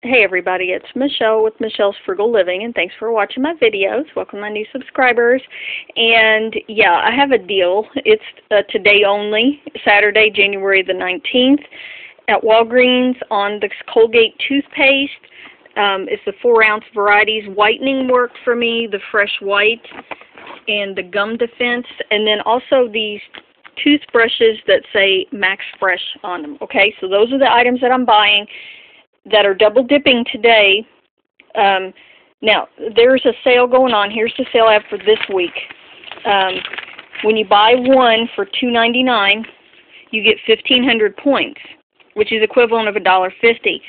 Hey everybody, it's Michelle with Michelle's Frugal Living, and thanks for watching my videos. Welcome my new subscribers. And yeah, I have a deal. It's today only, Saturday, January the 19th, at Walgreens on the Colgate toothpaste. It's the 4-ounce varieties. Whitening worked for me, the Fresh White, and the Gum Defense, and then also these toothbrushes that say Max Fresh on them. Okay, so those are the items that I'm buying that are double dipping today. Now, there's a sale going on. Here's the sale I have for this week. When you buy one for $2.99, you get 1,500 points, which is equivalent of $1.50.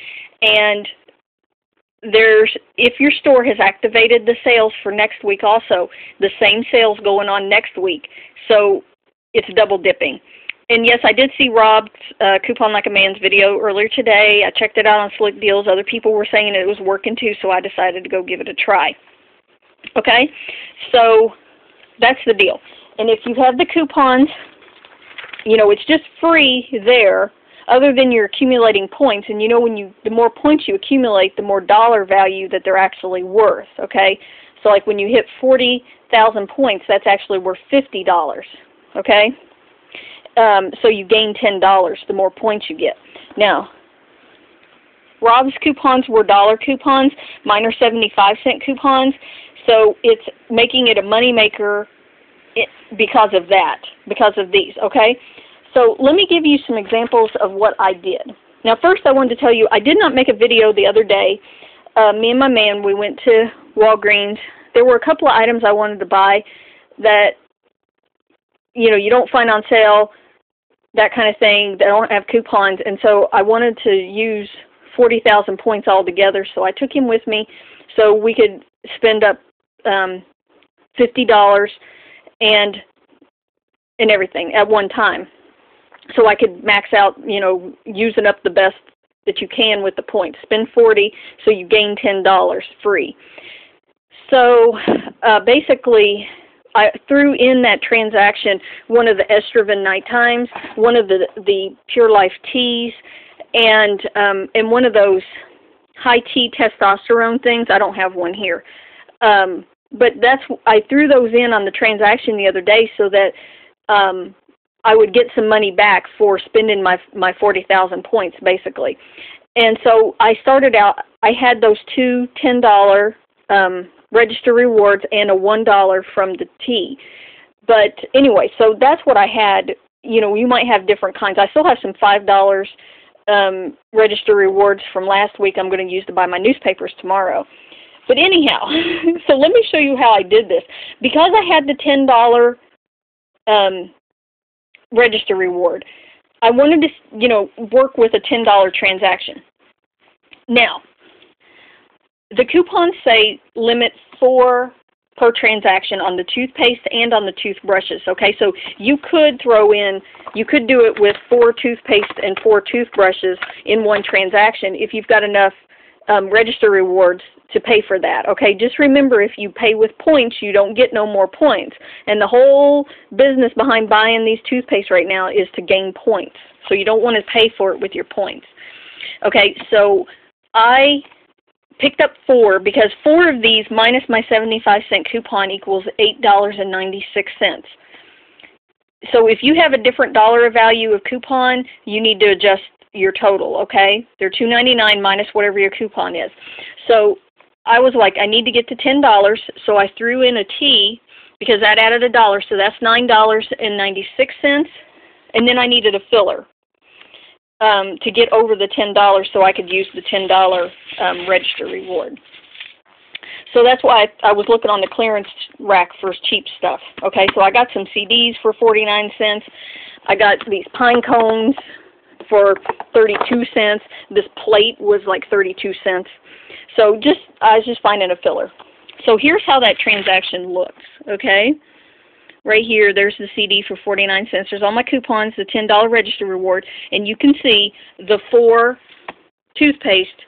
And if your store has activated the sales for next week also, the same sale's going on next week. So it's double dipping. And yes, I did see Rob's Coupon Like a Man's video earlier today. I checked it out on Slick Deals. Other people were saying it was working too, so I decided to go give it a try. Okay? So that's the deal. And if you have the coupons, you know, it's just free there, other than you're accumulating points. And you know, the more points you accumulate, the more dollar value that they're actually worth. Okay? So like when you hit 40,000 points, that's actually worth $50. Okay? So you gain $10 the more points you get. Now, Rob's coupons were dollar coupons. Mine are 75-cent coupons. So it's making it a moneymaker because of that, because of these, okay? So let me give you some examples of what I did. Now, first I wanted to tell you, I did not make a video the other day. Me and my man, we went to Walgreens. There were a couple of items I wanted to buy that, you know, you don't find on sale, that kind of thing. They don't have coupons, and so I wanted to use 40,000 points altogether, so I took him with me so we could spend up $50 and everything at one time, so I could max out, you know, using up the best that you can with the points. Spend 40, so you gain $10 free. So basically, I threw in that transaction one of the Estroven Night Times, one of the Pure Life Teas, and one of those high T testosterone things. I don't have one here, but I threw those in on the transaction the other day so that I would get some money back for spending my 40,000 points basically. And so I started out. I had those two $10 register rewards and a $1 from the tea. But anyway, so that's what I had. You know, you might have different kinds. I still have some $5 register rewards from last week I'm going to use to buy my newspapers tomorrow. But anyhow, so let me show you how I did this. Because I had the $10 register reward, I wanted to, you know, work with a $10 transaction. Now, the coupons say limit 4 per transaction on the toothpaste and on the toothbrushes, okay? So you could do it with 4 toothpaste and 4 toothbrushes in one transaction if you've got enough register rewards to pay for that, okay? Just remember, if you pay with points, you don't get no more points. And the whole business behind buying these toothpaste right now is to gain points. So you don't want to pay for it with your points. Okay, so I picked up 4 because 4 of these minus my 75-cent coupon equals $8.96. So if you have a different dollar value of coupon, you need to adjust your total, okay? They're $2.99 minus whatever your coupon is. So I was like, I need to get to $10, so I threw in a tea because that added $1, so that's $9.96, and then I needed a filler to get over the $10 so I could use the $10 register reward. So that's why I was looking on the clearance rack for cheap stuff. Okay, so I got some CDs for 49 cents. I got these pine cones for 32 cents. This plate was like 32 cents. So I was just finding a filler. So here's how that transaction looks, okay? Right here, there's the CD for 49 cents. There's all my coupons, the $10 register reward, and you can see the 4 toothpaste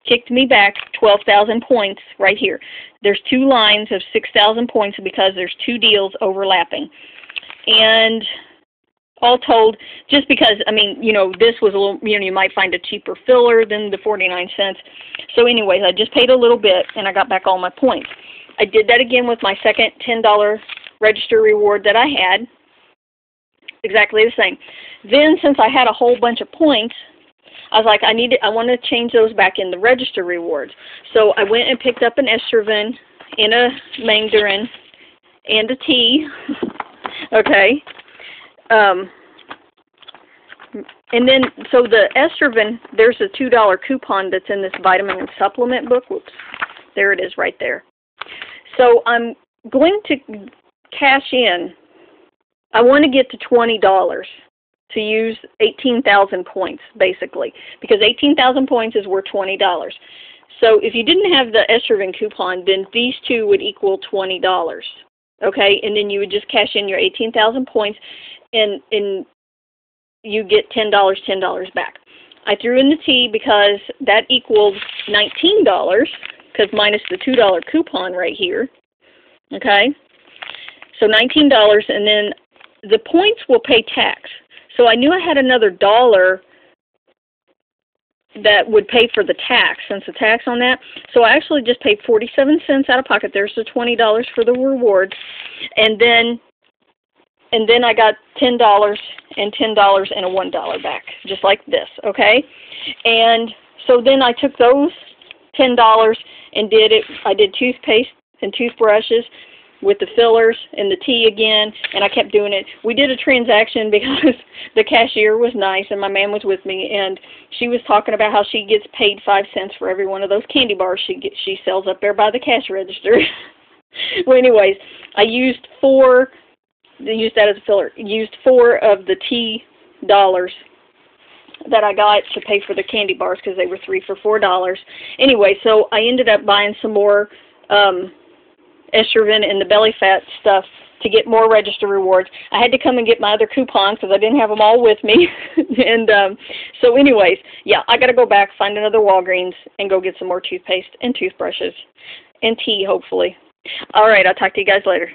kicked me back 12,000 points right here. There's 2 lines of 6,000 points because there's 2 deals overlapping. And all told, just because, I mean, you know, this was a little, you know, you might find a cheaper filler than the 49 cents. So anyways, I just paid a little bit, and I got back all my points. I did that again with my second $10 register reward that I had. Exactly the same. Then, since I had a whole bunch of points, I was like, I want to change those back in the register rewards. So I went and picked up an Estroven and a Mandarin and a tea. Okay. And then, so the Estroven, there's a $2 coupon that's in this vitamin and supplement book. Whoops. There it is right there. So I'm going to cash in. I want to get to $20 to use 18,000 points, basically, because 18,000 points is worth $20. So if you didn't have the Estroven coupon, then these two would equal $20. Okay, and then you would just cash in your 18,000 points, and you get $10 back. I threw in the tea because that equaled $19, because minus the $2 coupon right here. Okay, so $19, and then the points will pay tax. So I knew I had another $1 that would pay for the tax, since the tax on that. So I actually just paid 47 cents out of pocket. There's the $20 for the rewards, and then I got $10 and $10 and a $1 back, just like this. Okay, and so then I took those $10 and did it. I did toothpaste and toothbrushes with the fillers and the tea again, and I kept doing it. We did a transaction because the cashier was nice, and my man was with me, and she was talking about how she gets paid 5 cents for every one of those candy bars she sells up there by the cash register. Well, anyways, I used that as a filler. Used 4 of the tea dollars that I got to pay for the candy bars because they were 3 for $4. Anyway, so I ended up buying some more Estroven and the belly fat stuff to get more register rewards. I had to come and get my other coupons because I didn't have them all with me. And so anyways, yeah, I got to go back, find another Walgreens, and go get some more toothpaste and toothbrushes and tea, hopefully. All right, I'll talk to you guys later.